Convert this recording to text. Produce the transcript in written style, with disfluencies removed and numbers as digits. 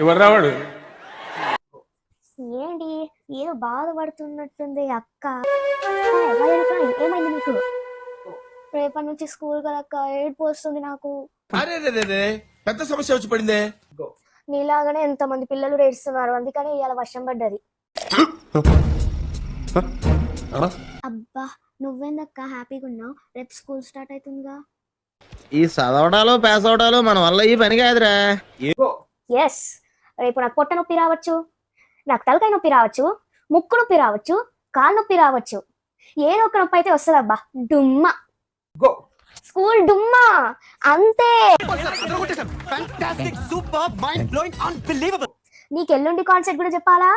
ఎవరు రావాడు? ఏంటి ఏదో బాధపడుతున్నట్టుంది అక్క. ఏమైంది నీకు? రేపటి నుంచి స్కూల్ కదక్క, ఏడుపు వస్తుంది నాకు. అరే పెద్ద సమస్య వచ్చి పడిందే. నీలాగానే ఎంతమంది పిల్లలు ఏడుస్తున్నారు, అందుకని ఇవాళ వర్షం పడ్డది. అబ్బా నువ్వేందక్క హ్యాపీగా ఉన్నావు? రేపు స్కూల్ స్టార్ట్ అవుతుందిగా. ఈ చదవడాలు పాస్ అవడాలు మన వల్ల ఈ పని కాదురా. ఎస్, రేపు నాకు పొట్ట నొప్పి రావచ్చు, నాకు తలకాయ నొప్పి రావచ్చు, ముక్కు నొప్పి రావచ్చు, కాలు నొప్పి రావచ్చు. ఏదో ఒక నొప్పి అయితే వస్తుంది అబ్బా. డుమ్మా స్కూల్ డుమ్మా అంతే. నీకు ఎల్లుండి కాన్సెప్ట్ కూడా చెప్పాలా?